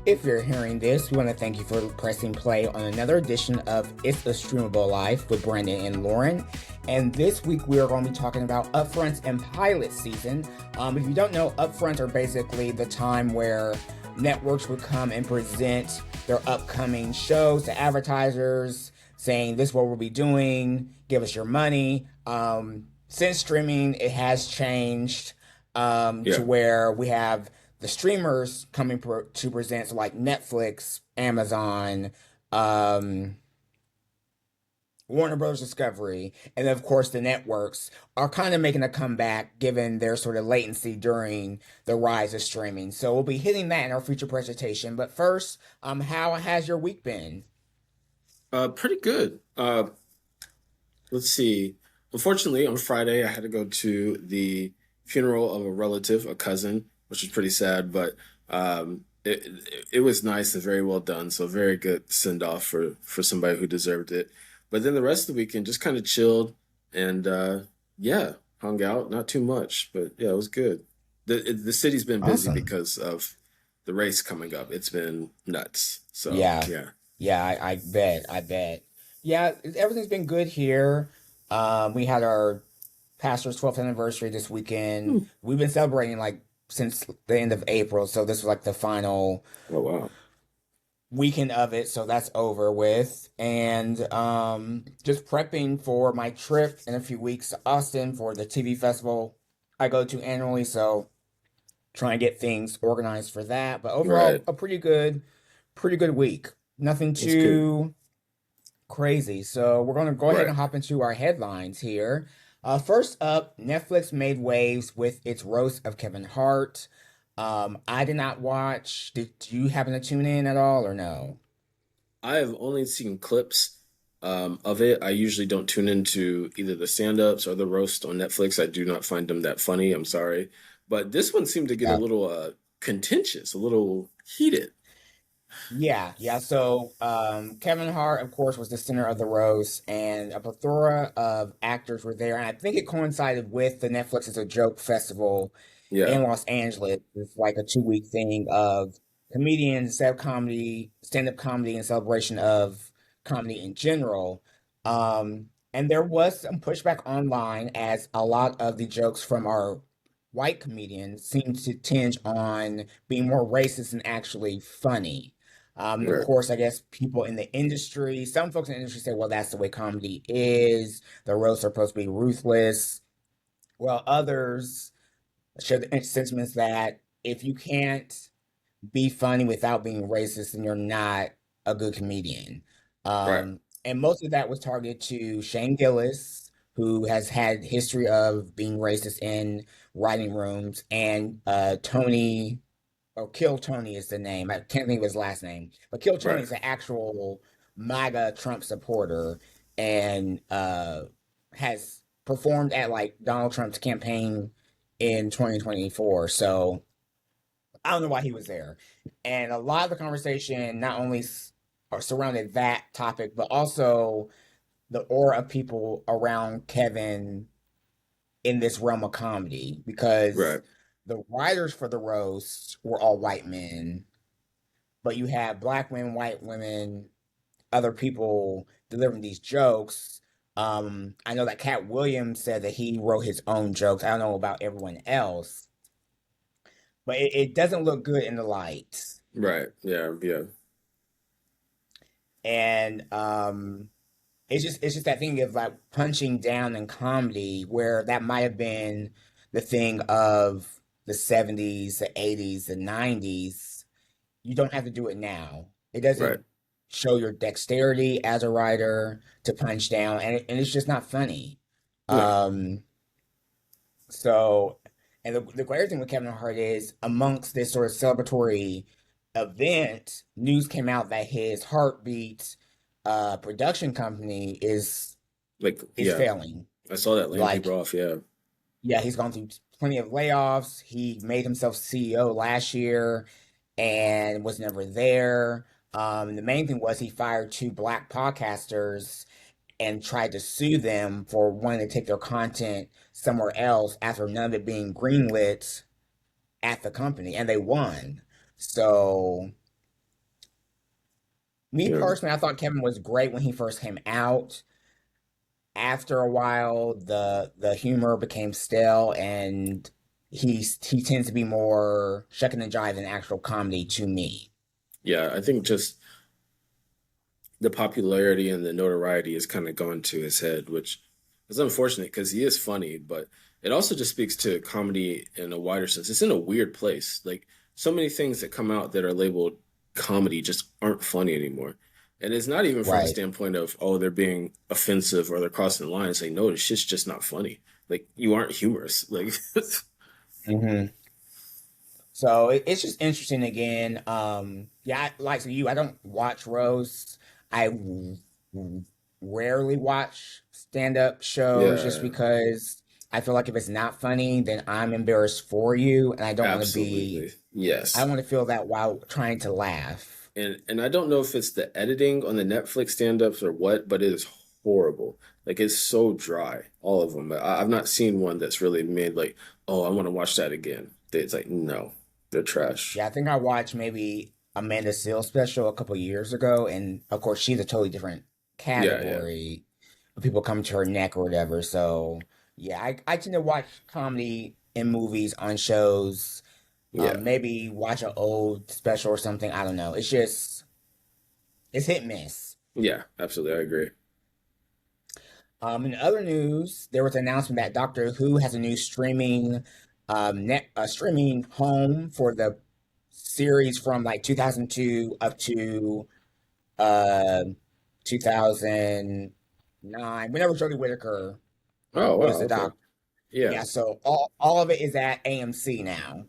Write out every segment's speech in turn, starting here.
If you're hearing this, we want to thank you for pressing play on another edition of It's a Streamable Life with Brandon and Lorin. And this week we are going to be talking about Upfronts and Pilot season. If you don't know, Upfronts are basically the time where networks would come and present their upcoming shows to advertisers, saying this is what we'll be doing, give us your money. Since streaming, it has changed to Yeah, where we have the streamers coming to present, so like Netflix, Amazon, um, Warner Bros. Discovery, and then of course the networks are kind of making a comeback given their sort of latency during the rise of streaming. So we'll be hitting that in our future presentation. But first, how has your week been? pretty good. Let's see. Unfortunately, on Friday, I had to go to the funeral of a relative, a cousin, which was pretty sad, but it was nice and very well done. So very good send off for somebody who deserved it. But then the rest of the weekend just kind of chilled and yeah, hung out. Not too much, but yeah, it was good. The city's been busy Awesome. because of the race coming up. It's been nuts. So Yeah, yeah. yeah, I bet, I bet. Yeah, everything's been good here. We had our pastor's 12th anniversary this weekend. Hmm. We've been celebrating like since the end of April, so this was like the final Oh wow. weekend of it, so that's over with. And just prepping for my trip in a few weeks to Austin for the TV festival I go to annually, so trying to get things organized for that. But overall, Right. a pretty good week. Nothing That's good. too crazy. So we're going to go ahead Right. and hop into our headlines here. First up, Netflix made waves with its roast of Kevin Hart. I did not watch. Did you happen to tune in at all or no? I have only seen clips of it. I usually don't tune into either the stand-ups or the roast on Netflix. I do not find them that funny. I'm sorry. But this one seemed to get a Yeah. little contentious, a little heated. Yeah. So Kevin Hart, of course, was the center of the roast, and a plethora of actors were there. And I think it coincided with the Netflix is a Joke festival Yeah, in Los Angeles. It's like a 2 week thing of comedians, stand up comedy, and celebration of comedy in general. And there was some pushback online as a lot of the jokes from our white comedians seemed to tinge on being more racist than actually funny. Of right, course, I guess people in the industry, some folks in the industry say, well, that's the way comedy is. The roasts are supposed to be ruthless. Well, others share the sentiments that if you can't be funny without being racist, then you're not a good comedian. right, And most of that was targeted to Shane Gillis, who has had history of being racist in writing rooms, and Tony, or Kill Tony is the name. I can't think of his last name, but Kill Tony right. is an actual MAGA Trump supporter and has performed at like Donald Trump's campaign in 2024. So I don't know why he was there. And a lot of the conversation not only surrounded that topic, but also the aura of people around Kevin in this realm of comedy because Right. the writers for the roast were all white men, but you have black women, white women, other people delivering these jokes. I know that Cat Williams said that he wrote his own jokes. I don't know about everyone else, but it doesn't look good in the lights. Right. Yeah, yeah. And it's just that thing of like punching down in comedy where that might have been the thing of the 70s, the 80s, the 90s. You don't have to do it now. It Right. doesn't show your dexterity as a writer to punch down, and it's just not funny. No. Um, so, and the great thing with Kevin Hart is amongst this sort of celebratory event, news came out that his Heartbeat production company Like, is yeah, failing. I saw that laying Like, people off. Yeah. yeah, he's gone through plenty of layoffs. He made himself CEO last year and was never there. The main thing was he fired two black podcasters and tried to sue them for wanting to take their content somewhere else after none of it being greenlit at the company, and they won. So Me Yeah. personally, I thought Kevin was great when he first came out. After a while, the humor became stale, and he tends to be more shucking and jive than actual comedy to me. Yeah, I think just the popularity and the notoriety has kind of gone to his head, which is unfortunate because he is funny, but it also just speaks to comedy in a wider sense. It's in a weird place. Like so many things that come out that are labeled comedy just aren't funny anymore. And it's not even from a Right. standpoint of, oh, they're being offensive or they're crossing the line. It's like, no, this shit's just not funny. Like you aren't humorous. Like Hmm. So it's just interesting again. Yeah, like you, I don't watch roasts. I rarely watch stand-up shows just yeah, because I feel like if it's not funny, then I'm embarrassed for you, and absolutely. I Yes. don't want to feel that while trying to laugh. And I don't know if it's the editing on the Netflix stand-ups or what, but it is horrible. Like it's so dry, all of them. I've not seen one that's really made like, oh, I want to watch that again. It's like, no, they're trash. Yeah, I think I watched maybe Amanda Seales special a couple years ago, and of course she's a totally different Yeah, yeah, category of people come to her neck or whatever. So yeah, I tend to watch comedy in movies on shows. yeah, Maybe watch an old special or something. I don't know. It's hit and miss. yeah. Absolutely, I agree. In other news, there was an announcement that Doctor Who has a new streaming home for the series from like 2002 up to uh 2009. Whenever Jodie Whittaker Oh, was wow, the okay. doc. Yeah, Yeah, so all of it is at AMC now.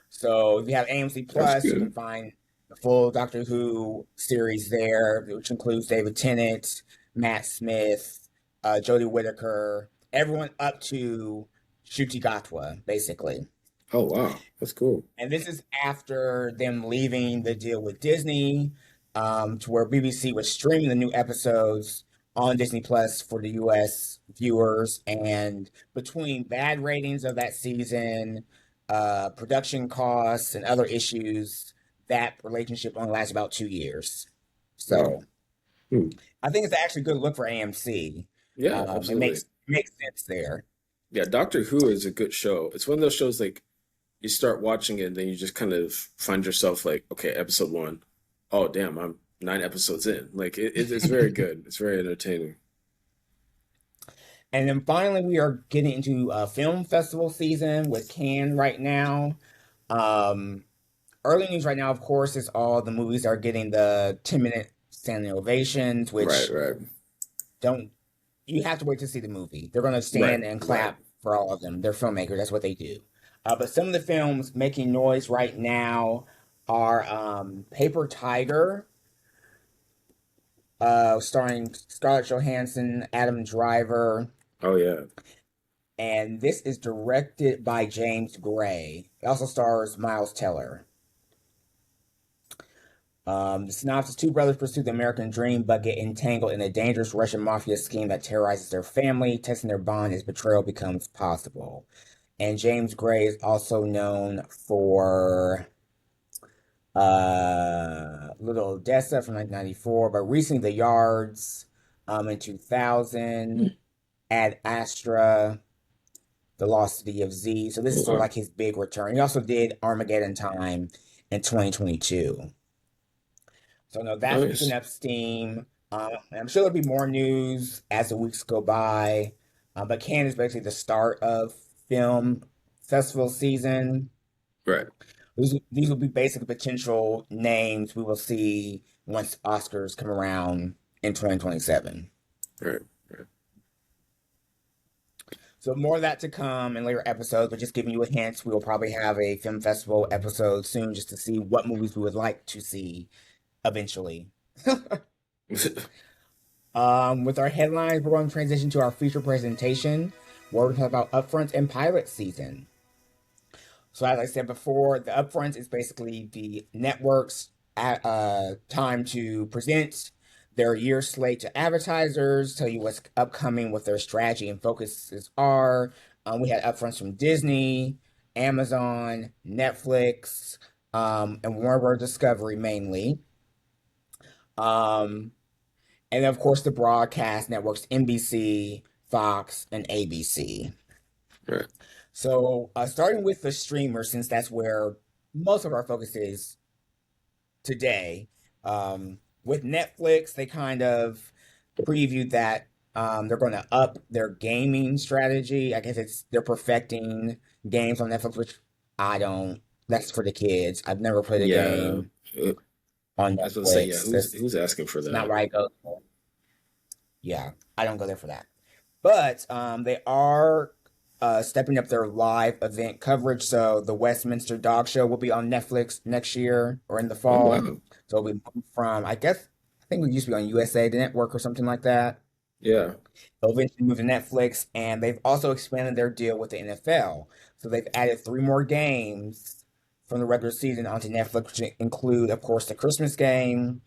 So if you have AMC that's Plus, you can good. find the full Doctor Who series there, which includes David Tennant, Matt Smith, Jodie Whittaker, everyone up to Shuti Gatwa, basically. Oh, wow, that's cool. And this is after them leaving the deal with Disney, to where BBC was streaming the new episodes on Disney Plus for the US viewers. And between bad ratings of that season, production costs, and other issues, that relationship only lasts about 2 years. Wow. So Hmm. I think it's actually a good look for AMC. Yeah, It absolutely. makes sense there. Yeah, Doctor Who is a good show. It's one of those shows like you start watching it and then you just kind of find yourself like, okay, episode one. Oh, damn, I'm 9 episodes in. Like it's very good. It's very entertaining. And then finally, we are getting into film festival season with Cannes right now. Um, Early news right now, of course, is all the movies are getting the 10-minute standing ovations, Right, which right, don't, you have to wait to see the movie. They're going to right, stand and right. clap for all of them. They're filmmakers, that's what they do. But some of the films making noise right now are Paper Tiger, starring Scarlett Johansson, Adam Driver, Oh yeah. and this is directed by James Gray. It also stars Miles Teller. The synopsis: two brothers pursue the American dream but get entangled in a dangerous Russian mafia scheme that terrorizes their family. Testing their bond as betrayal becomes possible. And James Gray is also known for Little Odessa from 1994, but recently The Yards in 2000, Ad Astra, The Lost City of Z. So this Oh is sort of wow. like his big return. He also did Armageddon Time in 2022. So no, that's picking Nice. up steam. I'm sure there'll be more news as the weeks go by. But Cannes is basically the start of film festival season. Right, These will be basically potential names we will see once Oscars come around in 2027. right, right. So more of that to come in later episodes, but just giving you a hint, we will probably have a film festival episode soon just to see what movies we would like to see eventually. With our headlines, we're going to transition to our feature presentation, where we're talking about upfronts and pilot season. So, as I said before, the upfronts is basically the network's time to present their year slate to advertisers, tell you what's upcoming, what their strategy and focuses are. We had upfronts from Disney, Amazon, Netflix, and Warner Bros. Discovery mainly. Um, and then of course the broadcast networks NBC, Fox, and ABC. Right. So starting with the streamer, since that's where most of our focus is today. With Netflix, they kind of previewed that they're going to up their gaming strategy. I guess they're perfecting games on Netflix, which I don't. That's for the kids. I've never played a Yeah. game Uh, on I was going to say, yeah, Netflix. who's asking for It's not that? where I go. Yeah, I don't go there for that. But they are stepping up their live event coverage. So the Westminster Dog Show will be on Netflix next year or in the Oh fall. wow. So it'll be from, I think we used to be on USA Network or something like that. Yeah. They'll eventually move to Netflix, and they've also expanded their deal with the NFL. So they've added three more games from the regular season onto Netflix, which include, of course, the Christmas game,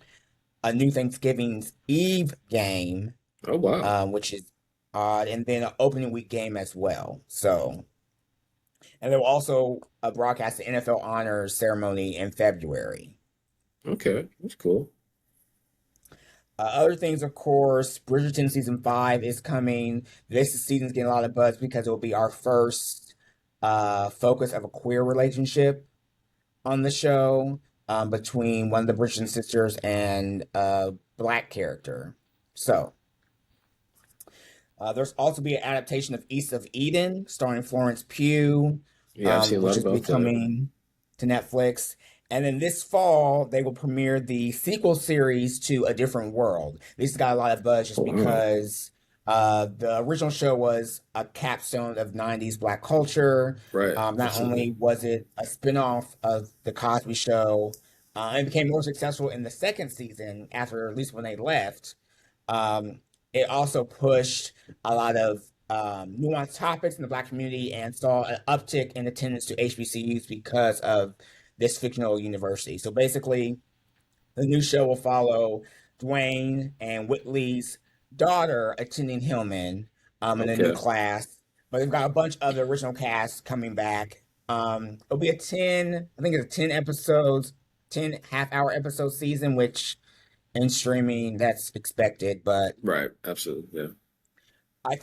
a new Thanksgiving's Eve game, Oh wow. which is odd, and then an opening week game as well. So, and they will also broadcast the NFL honors ceremony in February. Okay, that's cool. Other things, of course, Bridgerton season 5 is coming. This season's getting a lot of buzz because it will be our first focus of a queer relationship on the show between one of the Bridgerton sisters and a black character. So, there's also be an adaptation of East of Eden, starring Florence Pugh, Yeah, I've seen a which lot is about that. becoming to Netflix. And then this fall, they will premiere the sequel series to A Different World. This got a lot of buzz Oh just wow. because the original show was a capstone of 90s Black culture. Right. Not Absolutely. only was it a spinoff of The Cosby Show, it became more successful in the second season after, at least when they left. Um, it also pushed a lot of nuanced topics in the Black community and saw an uptick in attendance to HBCUs because of this fictional university. So basically, the new show will follow Dwayne and Whitley's daughter attending Hillman in a new Okay. class. But they've got a bunch of the original cast coming back. It'll be I think it's a 10 episodes, 10 half-hour episode season, which in streaming, that's expected. But Right. Absolutely. Yeah.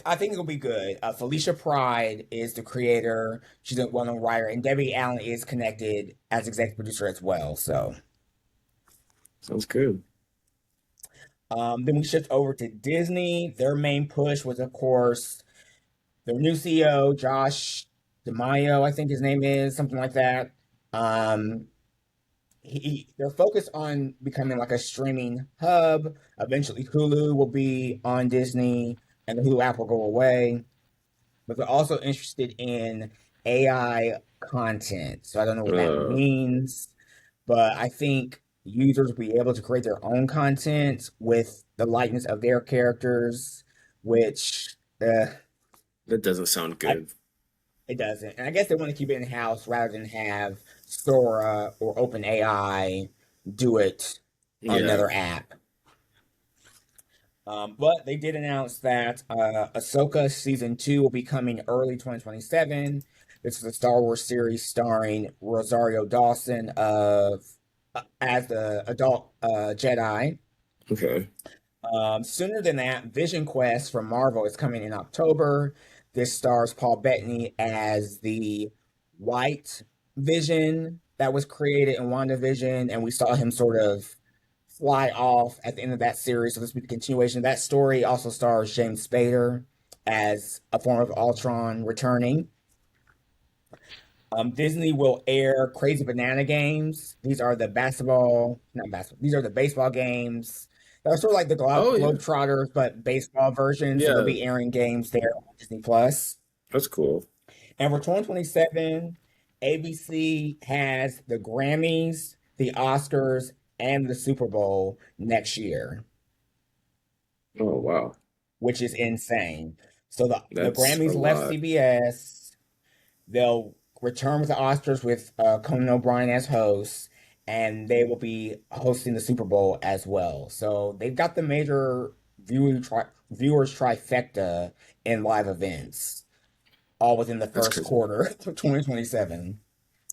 I think it'll be good. Felicia Pride is the creator. She's a well-known writer, and Debbie Allen is connected as executive producer as well. So Sounds good. then we shift over to Disney. Their main push was, of course, their new CEO, Josh DeMaio, I think his name is, something like that. Um, they're focused on becoming like a streaming hub. Eventually, Hulu will be on Disney, and the Hulu app will go away. But they're also interested in AI content. So I don't know what that Uh, means, but I think users will be able to create their own content with the likeness of their characters, which that doesn't sound I, good. it doesn't. And I guess they want to keep it in house rather than have Sora or OpenAI do it on Yeah. another app. But they did announce that Ahsoka season 2 will be coming early 2027. This is a Star Wars series starring Rosario Dawson of as the adult Jedi. Okay. Sooner than that, Vision Quest from Marvel is coming in October. This stars Paul Bettany as the White Vision that was created in WandaVision, and we saw him sort of fly off at the end of that series. So this will be the continuation. That story also stars James Spader as a form of Ultron returning. Disney will air Crazy Banana Games. These are the not basketball. These are the baseball games. They're sort of like the Oh yeah. Globetrotters, but baseball version. So they'll Yeah. be airing games there on Disney Plus. That's cool. And for 2027, ABC has the Grammys, the Oscars, and the Super Bowl next year, Oh wow. which is insane. So the That's a Grammys left lot. CBS. They'll return with the Oscars with Conan O'Brien as host, and they will be hosting the Super Bowl as well. So they've got the major viewers trifecta in live events, all within the That's first crazy. quarter of 2027,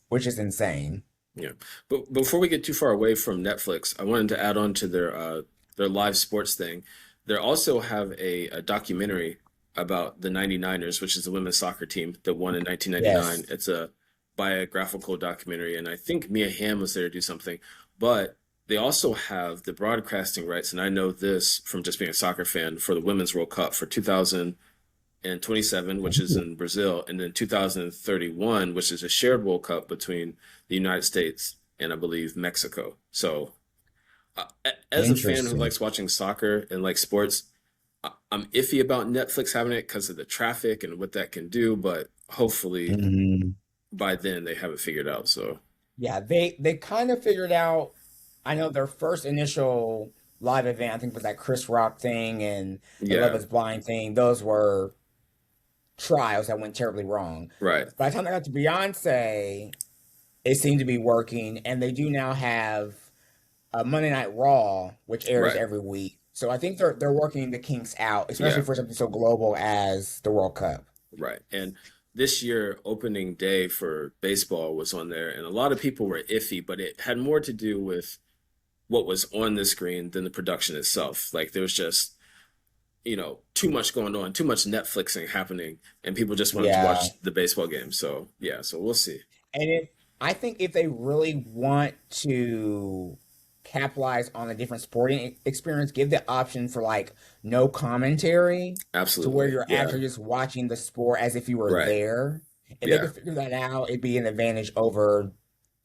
which is insane. Yeah. But before we get too far away from Netflix, I wanted to add on to their live sports thing. They also have a documentary about the 99ers, which is the women's soccer team that won in 1999. Yes, It's a biographical documentary, and I think Mia Hamm was there to do something. But they also have the broadcasting rights, and I know this from just being a soccer fan, for the Women's World Cup for 2027, which is in Brazil, and then 2031, which is a shared World Cup between the United States and I believe Mexico. So, as a fan who interesting. likes watching soccer and like sports, I'm iffy about Netflix having it because of the traffic and what that can do, but hopefully Mhm. by then they have it figured out. So, Yeah, they kind of figured out. I know their first initial live event, I think, was that Chris Rock thing and the Love yeah, Is Blind thing. Those were trials that went terribly wrong. right, By the time I got to Beyonce, it seemed to be working, and they do now have Monday Night Raw, which airs right, every week. So I think they're working the kinks out, especially yeah, for something so global as the World Cup. right. And this year, opening day for baseball was on there, and a lot of people were iffy, but it had more to do with what was on the screen than the production itself. Like there was just, too much going on, too much Netflixing happening, and people just wanted to Yeah, watch the baseball game. So yeah, so we'll see. and if I think if they really want to capitalize on a different sporting experience, give the option for like no commentary to where Absolutely. you're Yeah. actually just watching the sport as if you were Right. there. If they Yeah. could figure that out, it'd be an advantage over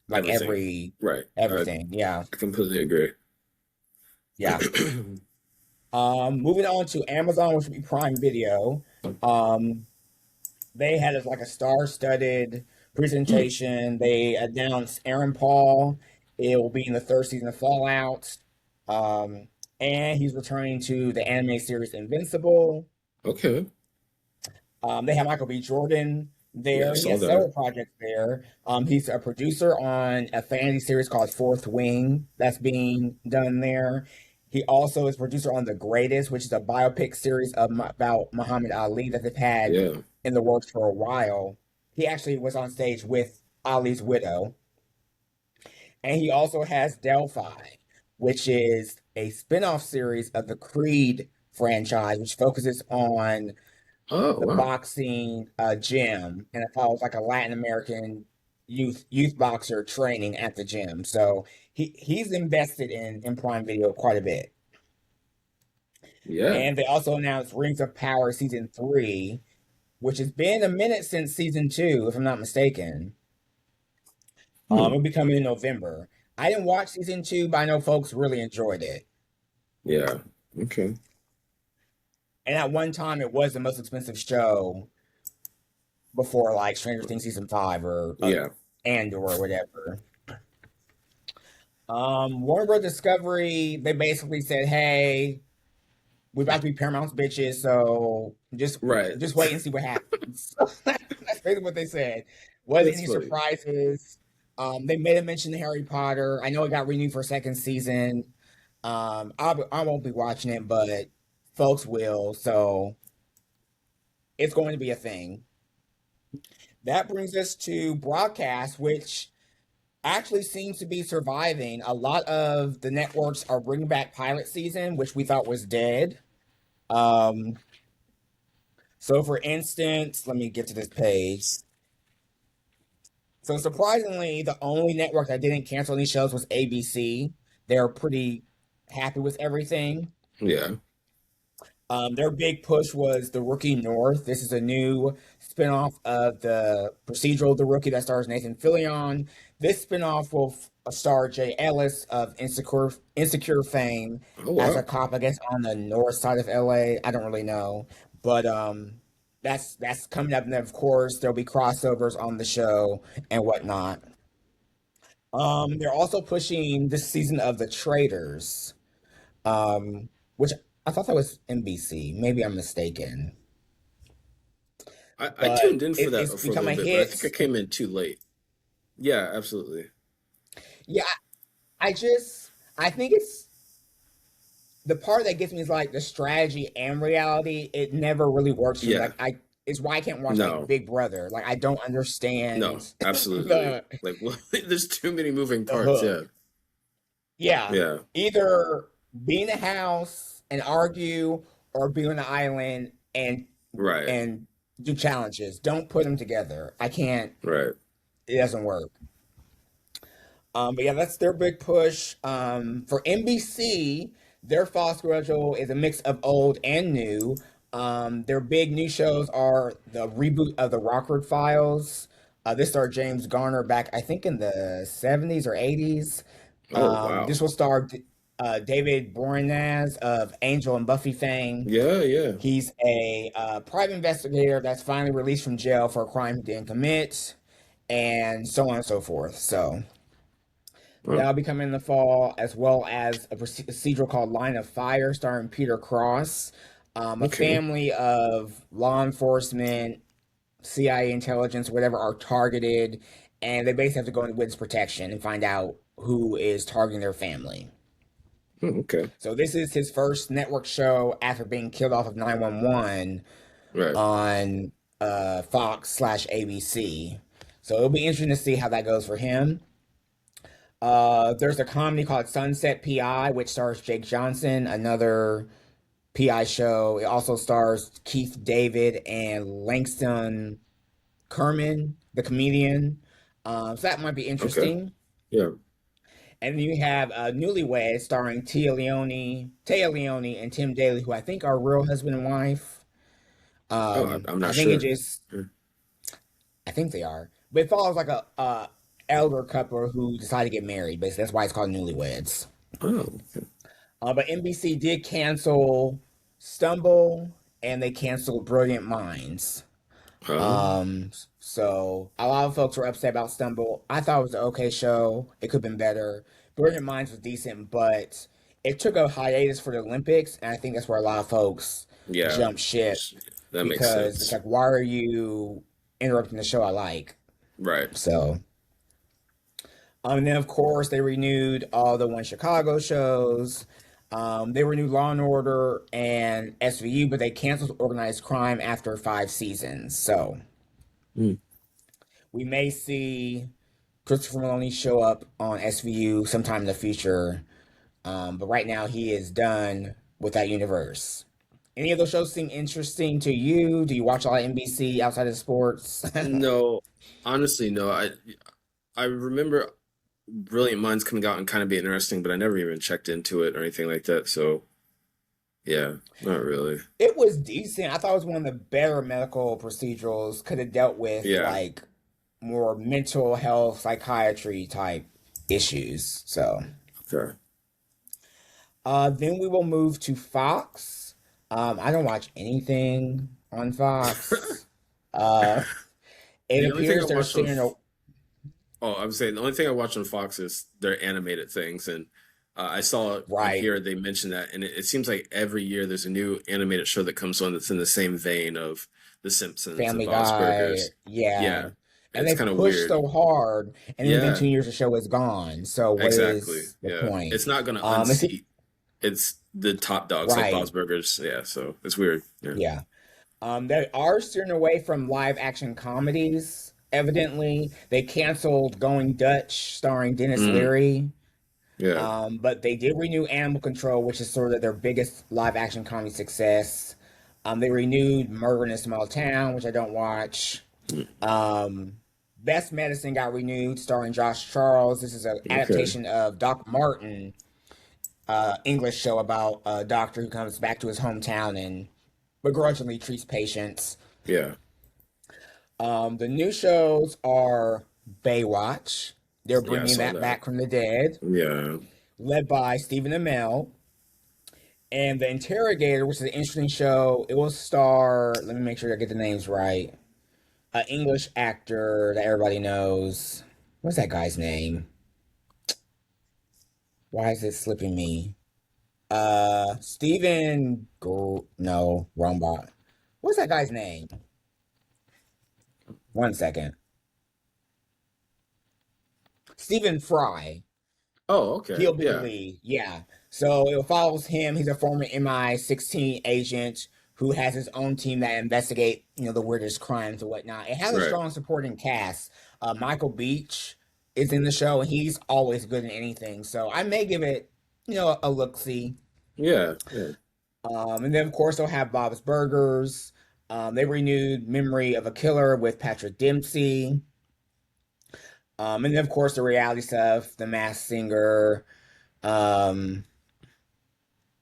like Everything. Right. everything. Yeah. I completely agree. Yeah. Moving on to Amazon, which would be Prime Video. Um, they had like a star-studded presentation. They announced Aaron Paul. It will be in the third season of Fallout. Um, and he's returning to the anime series Invincible. Okay. They have Michael B. Jordan Yeah, I there. He saw has that. several projects there. He's a producer on a fantasy series called Fourth Wing that's being done there. He also is producer on The Greatest, which is a biopic series about Muhammad Ali that they've had Yeah. in the works for a while. He actually was on stage with Ali's widow. And he also has Delphi, which is a spin-off series of the Creed franchise, which focuses on Oh, the wow. boxing gym, and it follows like a Latin American youth boxer training at the gym. So he's invested in Prime Video quite a bit. Yeah. And they also announced Rings of Power season 3, which has been a minute since season 2, if I'm not mistaken. Hmm. It'll be coming in November. I didn't watch season 2, but I know folks really enjoyed it. Yeah. Okay. And at one time, it was the most expensive show before like Stranger Things season 5 or Yeah. Andor or whatever. Warner Bros. Discovery, they basically said, "Hey, we about to be Paramount's bitches, so Right. just wait and see what happens." That's basically what they said. Wasn't That's any funny. surprises. They made a mention to Harry Potter. I know it got renewed for a second season. I won't be watching it, but folks will, so it's going to be a thing. That brings us to broadcast, which actually seems to be surviving. A lot of the networks are bringing back pilot season, which we thought was dead. Um, so, for instance, let me get to this page. So, surprisingly, the only network that didn't cancel any shows was ABC. They're pretty happy with everything. Yeah. Their big push was The Rookie North. This is a new spinoff of the procedural The Rookie that stars Nathan Fillion. This spinoff will star Jay Ellis of Insecure fame Oh, as a wow. cop, I guess, on the north side of LA. I don't really know, but that's coming up, and then, of course, there'll be crossovers on the show and whatnot. They're also pushing this season of The Traitors, which I thought that was NBC. Maybe I'm mistaken, I but tuned in for that it's for a become little a bit, but I hit. think I came in too late. Yeah, absolutely. Yeah, I think it's the part that gets me is like the strategy and reality. It never really works for me. Yeah. Like It's why I can't watch like No, Big Brother. Like I don't no, understand absolutely. the Like, well, there's too many moving the parts. Yeah, hook. Yeah, yeah, either be in the house and argue, or be on the island right, and do challenges. Don't put them together. I can't. right. It doesn't work. But yeah, that's their big push. For NBC, their fall schedule is a mix of old and new. Their big new shows are the reboot of the Rockford Files. This starred James Garner back, I think, in the 70s or 80s. Oh, wow. This will star David Boreanaz of Angel and Buffy fame. Yeah, yeah. He's a private investigator that's finally released from jail for a crime he didn't commit, and so on and so forth. So Oh, that'll be coming in the fall, as well as a procedural called Line of Fire, starring Peter Cross. A okay. family of law enforcement, CIA intelligence, whatever, are targeted, and they basically have to go into witness protection and find out who is targeting their family. Oh, okay. So this is his first network show after being killed off of 911 Right. on Fox/ABC. So it'll be interesting to see how that goes for him. There's a comedy called Sunset PI, which stars Jake Johnson, another PI show. It also stars Keith David and Langston Kerman, the comedian. So that might be Okay. interesting. Yeah. And then you have Newlywed, starring Taya Leone, and Tim Daly, who I think are real husband and wife. Oh, I'm I not think it sure. just, Yeah. I think they are. But it follows like a elder couple who decide to get married. Basically, that's why it's called Newlyweds. Oh, okay. But NBC did cancel Stumble, and they canceled Brilliant Minds. Um, Um, so a lot of folks were upset about Stumble. I thought it was an okay show. It could have been better. Brilliant Minds was decent, but it took a hiatus for the Olympics, and I think that's where a lot of folks yeah. jumped ship That makes because it's sense. like, why are you interrupting the show I like? Right. So, and then of course they renewed all the One Chicago shows. They renewed Law and Order and SVU, but they canceled Organized Crime after 5 seasons. So Mm. we may see Christopher Maloney show up on SVU sometime in the future. But right now he is done with that universe. Any of those shows seem interesting to you? Do you watch a lot of NBC outside of sports? No, honestly, no. I remember Brilliant Minds coming out and kind of being interesting, but I never even checked into it or anything like that. So yeah, not really. It was decent. I thought it was one of the better medical procedurals. Could have dealt with Yeah. like more mental health, psychiatry type issues. So, Okay. then we will move to Fox. I don't watch anything on Fox. Uh, it The only thing I appears they're watched on steering. Oh, I'm saying the only thing I watch on Fox is their animated things, and I saw on Right, here they mentioned that, and it seems like every year there's a new animated show that comes on that's in the same vein of The Simpsons and Family Bob's Guy. Burgers. Yeah. Yeah, And it's they kind of push weird. so hard, and then within Yeah, 2 years the show is gone. So what exactly. is the Yeah, point? it's not gonna It's unseat. It's the top dogs like Bob's right. Burgers. Yeah, so it's weird. Yeah. Yeah. They are steering away from live action comedies. Evidently, they canceled Going Dutch, starring Dennis Mm, Leary. yeah. But they did renew Animal Control, which is sort of their biggest live action comedy success. They renewed Murder in a Small Town, which I don't watch. Mm, Um, Best Medicine got renewed, starring Josh Charles. This is an okay. adaptation of Doc Martin, English show about a doctor who comes back to his hometown and begrudgingly treats patients. Yeah. The new shows are Baywatch. They're Yeah, I bringing saw that that. back from the dead, Yeah. led by Stephen Amell. And The Interrogator, which is an interesting show. It will star, let me make sure I get the names right, an English actor that everybody knows. What's that guy's name? Why is it slipping me? No, wrong bot. What's that guy's name? One second. Stephen Fry. Oh, okay. He'll be the Yeah. lead. Yeah. So it follows him. He's a former MI16 agent who has his own team that investigate, the weirdest crimes and whatnot. It has a Right. strong supporting cast. Michael Beach is in the show, and he's always good in anything. So I may give it, a look see. Yeah. Yeah. And then of course they'll have Bob's Burgers. They renewed Memory of a Killer with Patrick Dempsey. And then of course the reality stuff, The Masked Singer, um,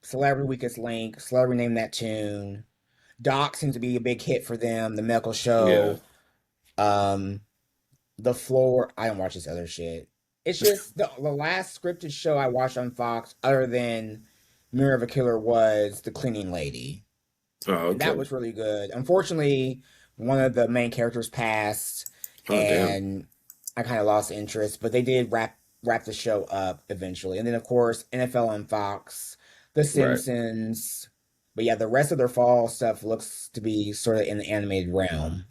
Celebrity Weakest Link, Celebrity Name That Tune. Doc seems to be a big hit for them. The Medical Yeah. Show. Um, The Floor. I don't watch this other shit. It's just the last scripted show I watched on Fox, other than Mirror of a Killer, was The Cleaning Lady. Oh, And that okay. was really good. Unfortunately, one of the main characters passed, Oh, damn. and I kind of lost interest. But they did wrap the show up eventually. And then of course NFL on Fox, The Right. Simpsons. But yeah, the rest of their fall stuff looks to be sort of in the animated realm.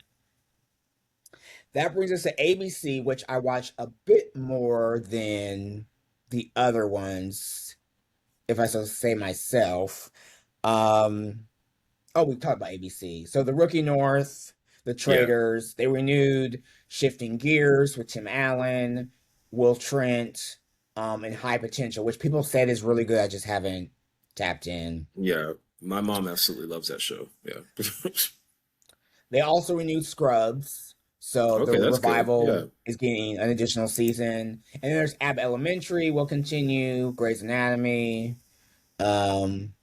That brings us to ABC, which I watch a bit more than the other ones, if I so say myself. Um, oh, we talked about ABC. So the Rookie North, the Yeah. Traders, they renewed Shifting Gears with Tim Allen, Will Trent, and High Potential, which people said is really good. I just haven't tapped in. Yeah. My mom absolutely loves that show. Yeah. They also renewed Scrubs. So the Okay, that's good. Yeah. revival is getting an additional season. And then there's Ab Elementary will continue, Grey's Anatomy. Um,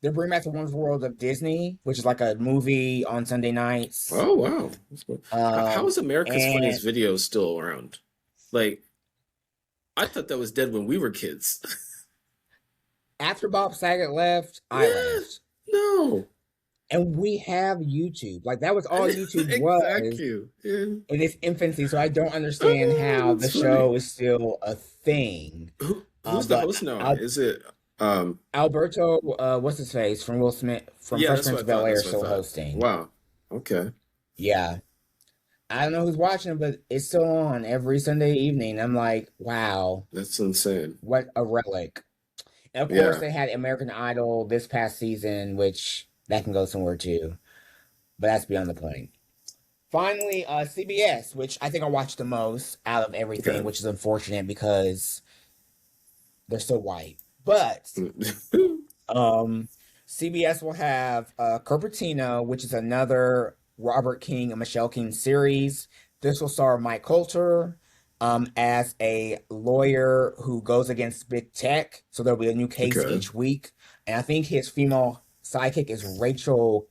they're bringing back the Wonderful World of Disney, which is like a movie on Sunday nights. Oh, wow. That's cool. How is America's And Funniest Video still around? Like, I thought that was dead when we were kids. after Bob Saget left, I Yeah. left. No. And we have YouTube. Like that was all YouTube was Exactly. Yeah. in its infancy. So I don't understand how the That's funny. show is still a thing. Who's the But host now? Al- Is it Alberto, what's his face from Will Smith from yeah, Fresh that's Prince what I of Bel thought. Air, That's what I still thought. hosting. Wow. Okay. Yeah, I don't know who's watching it, but it's still on every Sunday evening. I'm like, wow, That's insane. what a relic. And of course, Yeah. they had American Idol this past season, which that can go somewhere too. But that's beyond the point. Finally, CBS, which I think I watched the most out of everything, Okay. which is unfortunate because they're so white. But um, CBS will have Cupertino, which is another Robert King and Michelle King series. This will star Mike Coulter as a lawyer who goes against big tech. So there'll be a new case Okay. each week. And I think his female sidekick is Rachel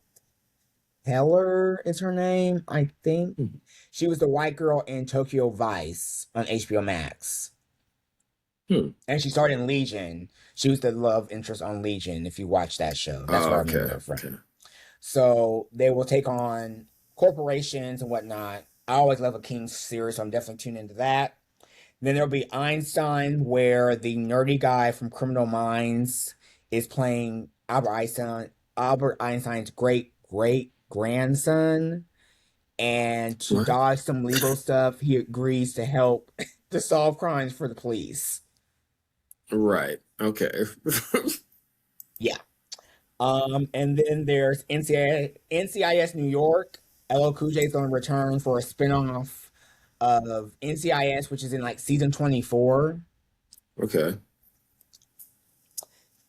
Heller is her name, I think. She was the white girl in Tokyo Vice on HBO Max. Hmm. And she started in Legion. She was the love interest on Legion, if you watch that show. That's Oh, where I remember okay. her from. Okay. So they will take on corporations and whatnot. I always love a King series, so I'm definitely tuned into that. Then there'll be Einstein, where the nerdy guy from Criminal Minds is playing Albert Einstein's great grandson. And to What? dodge some legal stuff, he agrees to help to solve crimes for the police. Right. Okay. Yeah. And then there's NCIS New York. LL Cool J is going to return for a spinoff of NCIS, which is in like season 24. Okay.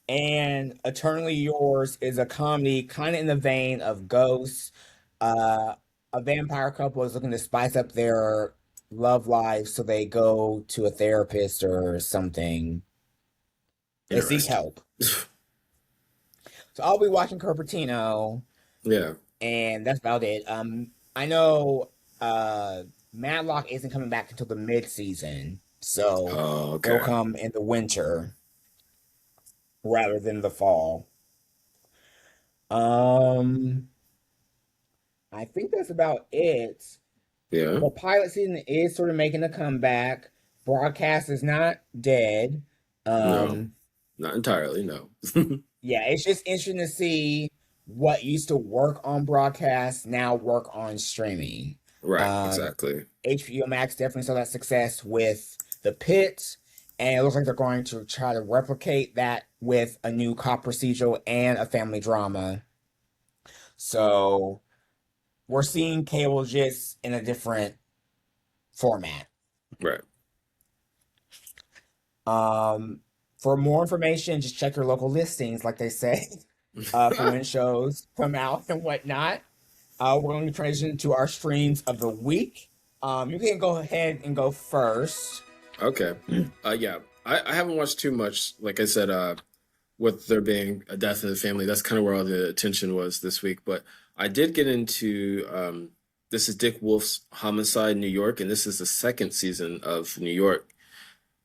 And Eternally Yours is a comedy kind of in the vein of Ghosts. A vampire couple is looking to spice up their love lives, so they go to a therapist or something. They seek Interesting. help. So I'll be watching Cupertino, Yeah. and that's about it. I know Matlock isn't coming back until the mid-season, so Oh, it'll okay. come in the winter rather than the fall. Um, I think that's about it. Yeah. The pilot season is sort of making a comeback. Broadcast is not dead. No, Um, not entirely. No. yeah, it's just interesting to see what used to work on broadcast now work on streaming. Right. Um, Exactly. HBO Max definitely saw that success with The Pit, and it looks like they're going to try to replicate that with a new cop procedural and a family drama. So we're seeing cable just in a different format. Right. Um, for more information, just check your local listings, like they say, for when shows come out and whatnot. We're going to transition to our streams of the week. You can go ahead and go first. Okay. Yeah. I haven't watched too much. Like I said, with there being a death in the family, that's kind of where all the attention was this week. But I did get into this is Dick Wolf's Homicide New York, and this is the second season of New York.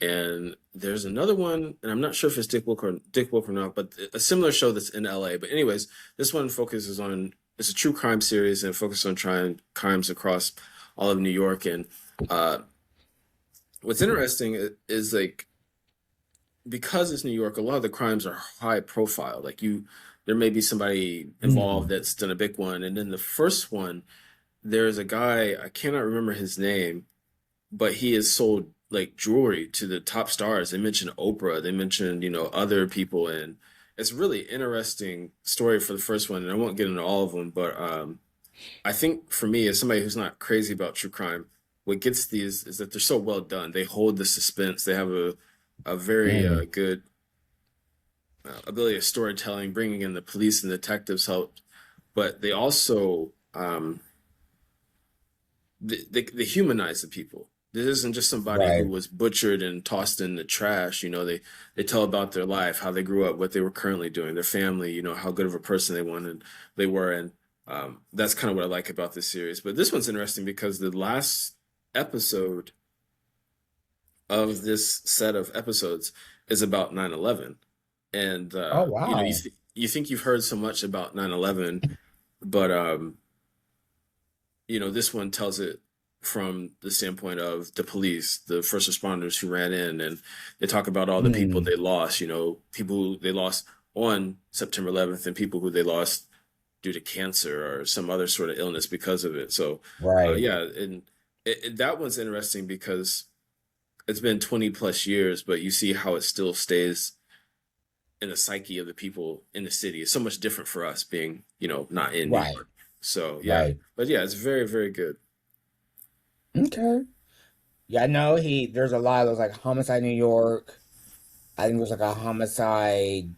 And there's another one, and I'm not sure if it's Dick Wolf or not, but a similar show that's in LA. But anyways, this one focuses on it's a true crime series and it focuses on trying crimes across all of New York. And uh, what's interesting is like because it's New York, a lot of the crimes are high profile. Like there may be somebody involved Mm, that's done a big one, and then the first one, there's a guy I cannot remember his name, but he has sold like jewelry to the top stars. They mentioned Oprah, they mentioned other people, and it's a really interesting story for the first one. And I won't get into all of them, but I think for me, as somebody who's not crazy about true crime, what gets these is that they're so well done. They hold the suspense. They have a very mm, good ability of storytelling, bringing in the police and detectives helped, but they also they humanize the people. This isn't just somebody who right, was butchered and tossed in the trash. They tell about their life, how they grew up, what they were currently doing, their family. How good of a person they were, and that's kind of what I like about this series. But this one's interesting because the last episode of this set of episodes is about 9/11, and oh you wow. you think you've heard so much about 9/11, but this one tells it from the standpoint of the police, the first responders who ran in, and they talk about all the people Mm, they lost, people who they lost on September 11th and people who they lost due to cancer or some other sort of illness because of it. So, right, yeah, and that one's interesting because it's been 20 plus years, but you see how it still stays in the psyche of the people in the city. It's so much different for us being, not in New right, York. So, yeah, right. but yeah, it's very, very good. Okay. Yeah, I know there's a lot of those like Homicide New York. I think there's like a Homicide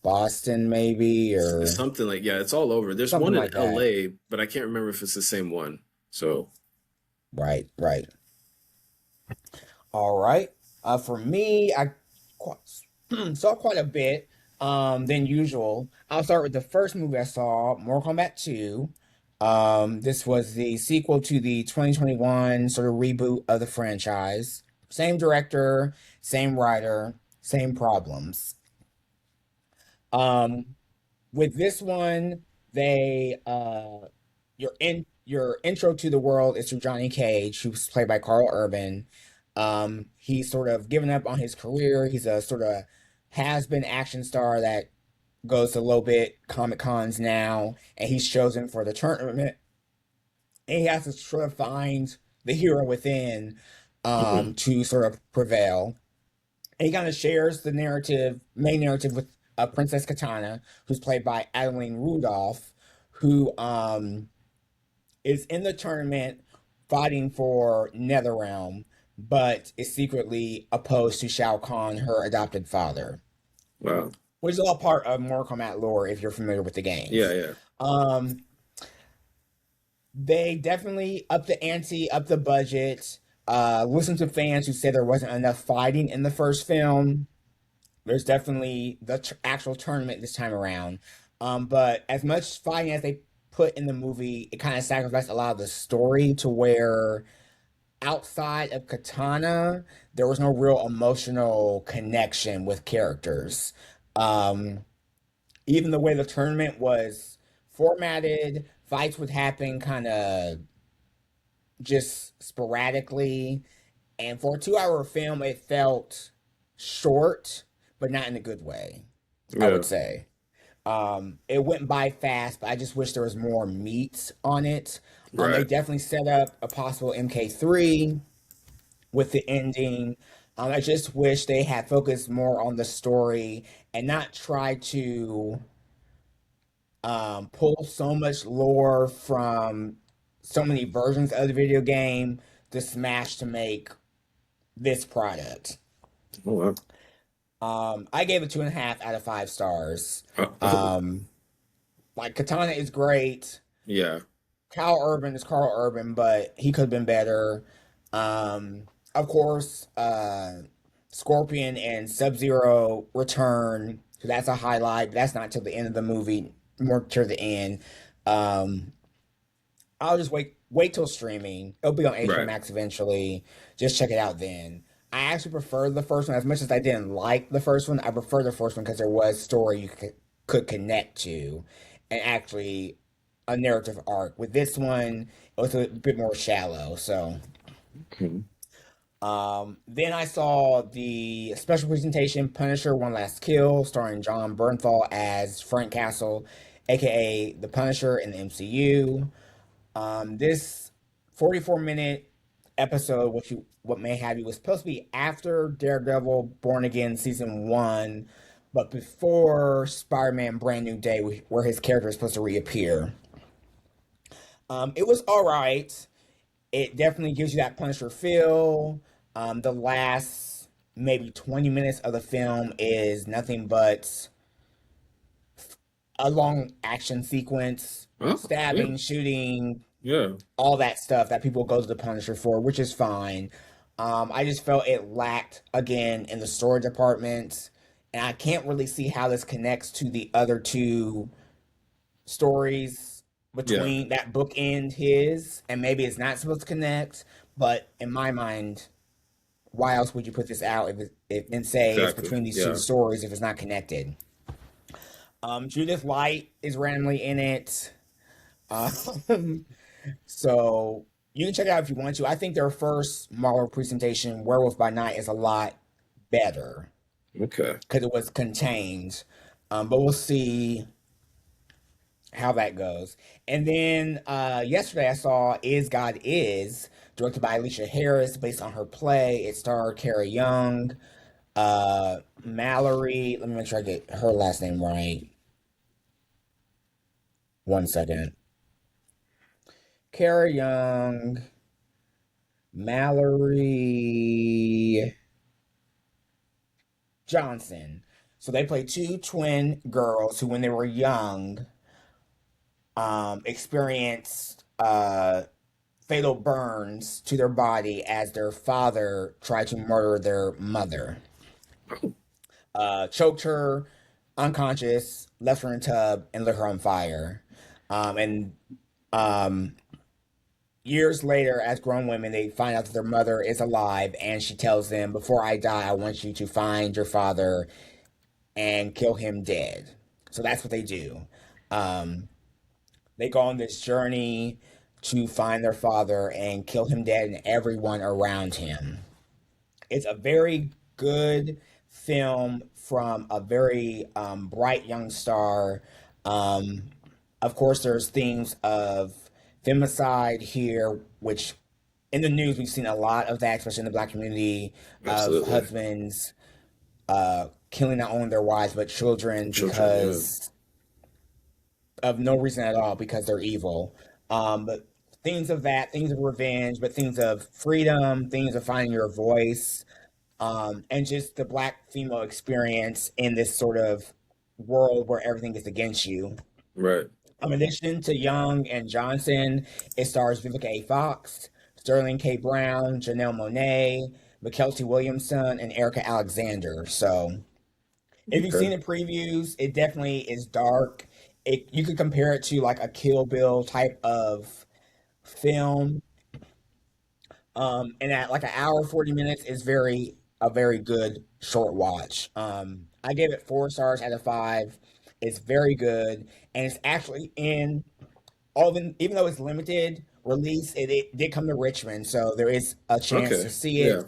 Boston maybe It's or something like, yeah, it's all over. There's something one in like that. LA, but I can't remember if it's the same one. So, Right, right. All right. For me, I saw quite a bit than usual. I'll start with the first movie I saw, Mortal Kombat 2. This was the sequel to the 2021 sort of reboot of the franchise. Same director, same writer, same problems. Um, with this one, they your intro to the world is through Johnny Cage, who's played by Carl Urban. He's sort of given up on his career. He's a sort of has been action star that goes to low bit Comic Cons now, and he's chosen for the tournament. And he has to sort of find the hero within mhm. to sort of prevail. And he kind of shares the main narrative with Princess Katana, who's played by Adeline Rudolph, who is in the tournament fighting for Netherrealm, but is secretly opposed to Shao Kahn, her adopted father, Wow. which is all part of Mortal Kombat lore if you're familiar with the Yeah, games. yeah. Um, they definitely up the ante, up the budget. Listen to fans who say there wasn't enough fighting in the first film. There's definitely the actual tournament this time around. But as much fighting as they put in the movie, it kind of sacrificed a lot of the story to where outside of Katana, there was no real emotional connection with characters. Um, Even the way the tournament was formatted, fights would happen kind of just sporadically. And for a 2 hour film, it felt short, but not in a good way, I Yeah. would say. It went by fast, but I just wish there was more meat on it. They Right. definitely set up a possible MK3 with the ending. I just wish they had focused more on the story and not try to pull so much lore from so many versions of the video game to smash to make this product. Oh, wow. I gave it 2.5 out of 5 stars. Oh, Like Katana is great. yeah. Carl Urban is Carl Urban, but he could have been better. Of course, Scorpion and Sub Zero return. So that's a highlight. That's not till the end of the movie, more to the end. Um, I'll just wait till streaming. It'll be on HBO Right. Max eventually. Just check it out then. I actually prefer the first one as much as I didn't like the first one. I prefer the first one because there was story you could connect to, and actually a narrative arc. With this one, it was a bit more shallow. So, Okay. then I saw the special presentation Punisher: One Last Kill, starring John Bernthal as Frank Castle, aka the Punisher in the MCU. This 44-minute episode, what may have you, was supposed to be after Daredevil Born Again season 1, but before Spider-Man Brand New Day, where his character is supposed to reappear. It was all right. It definitely gives you that Punisher feel. The last maybe 20 minutes of the film is nothing but a long action sequence, Oh, yeah. stabbing, shooting, Yeah. all that stuff that people go to the Punisher for, which is fine. I just felt it lacked again in the story department, and I can't really see how this connects to the other two stories Yeah. between that bookend his, and maybe it's not supposed to connect. But in my mind, why else would you put this out if and say it's Exactly. between these two Yeah. stories if it's not connected? Judith Light is randomly in it. Um, So you can check it out if you want to. I think their first Marvel presentation, Werewolf by Night, is a lot better Okay. because it was contained. But we'll see how that goes. And then yesterday I saw Is God Is, directed by Alicia Harris, based on her play. It starred Carrie Young, Mallory. Let me make sure I get her last name right. 1 second. Carrie Young, Mallory Johnson. So they play two twin girls who, when they were young, experienced fatal burns to their body as their father tried to murder their mother. Choked her unconscious, left her in a tub, and lit her on fire. And um, Years later, as grown women, they find out that their mother is alive, and she tells them, "Before I die, I want you to find your father and kill him dead." So that's what they do. Um, they go on this journey to find their father and kill him dead and everyone around him. It's a very good film from a very bright young star. Um, of course, there's themes of femicide here, which in the news we've seen a lot of that, especially in the black community, of Absolutely. husbands killing not only their wives but children Children. Yeah. because of no reason at all, because they're evil. But things of that, things of revenge, but things of freedom, things of finding your voice, and just the black female experience in this sort of world where everything is against you. Right. In addition to Young and Johnson, it stars Vivica A. Fox, Sterling K. Brown, Janelle Monáe, McKelty Williamson, and Erica Alexander. So, if you've Okay. seen the previews, it definitely is dark. You could compare it to like a Kill Bill type of film, and at like an hour 40 minutes is very good short watch. I gave it 4 stars out of 5. It's very good, and it's actually in even though it's limited release, it did come to Richmond, so there is a chance to Okay. see Yeah. it.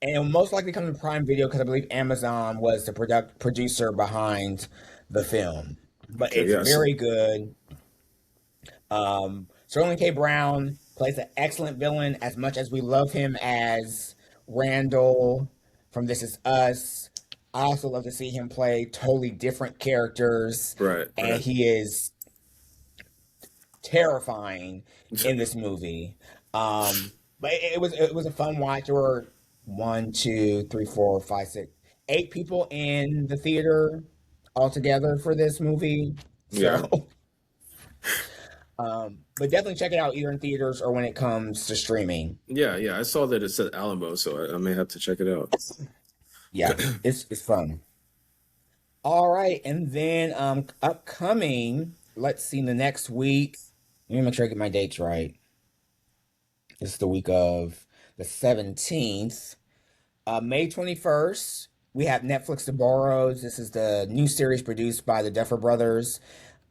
And it will most likely come to Prime Video because I believe Amazon was the producer behind the film. But Okay. it's Yes. very good. Sterling K. Brown plays an excellent villain as much as we love him as Randall from This Is Us. I also love to see him play totally different characters, Right, and right. he is terrifying in this movie. But it was a fun watch. There were one, two, three, four, five, six, eight people in the theater altogether for this movie. Yeah, So, but definitely check it out either in theaters or when it comes to streaming. yeah, yeah. I saw that it said Alamo, so I may have to check it out. Yeah, it's fun. All right, and then upcoming. Let's see the next week. Let me make sure I get my dates right. It's the week of the 17th. May 21st, we have Netflix to Borrows. This is the new series produced by the Duffer Brothers.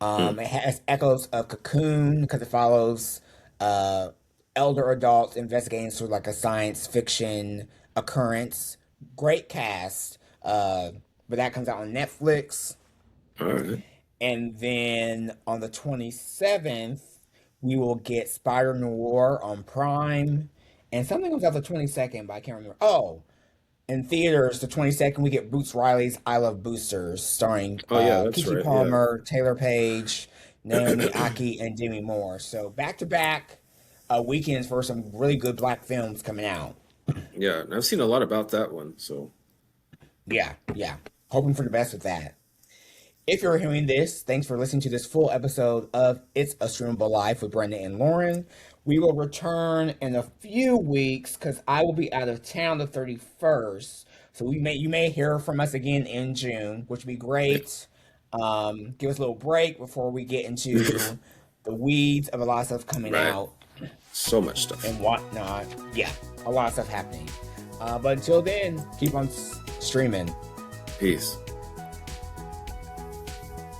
Hmm. It has echoes of Cocoon because it follows uh, elder adults investigating sort of like a science fiction occurrence. Great cast. But that comes out on Netflix. All right. And then on the 27th, we will get Spider Noir on Prime. And something comes out the 22nd, but I can't remember. Oh, in theaters, the 22nd, we get Boots Riley's I Love Boosters, starring Oh yeah, that's Kiki right. Yeah, Palmer, Taylor Page, Naomi Aki, and Demi Moore. So back to back weekends for some really good black films coming out. yeah. And I've seen a lot about that one. So Yeah, yeah. Hoping for the best with that. If you're hearing this, thanks for listening to this full episode of It's a Streamable Life with Brandon and Lauren. We will return in a few weeks because I will be out of town the 31st. So you may hear from us again in June, which would be great. Give us a little break before we get into the weeds of a lot of stuff coming right. out So much stuff. and whatnot. Yeah, a lot of stuff happening. But until then, keep on streaming. Peace.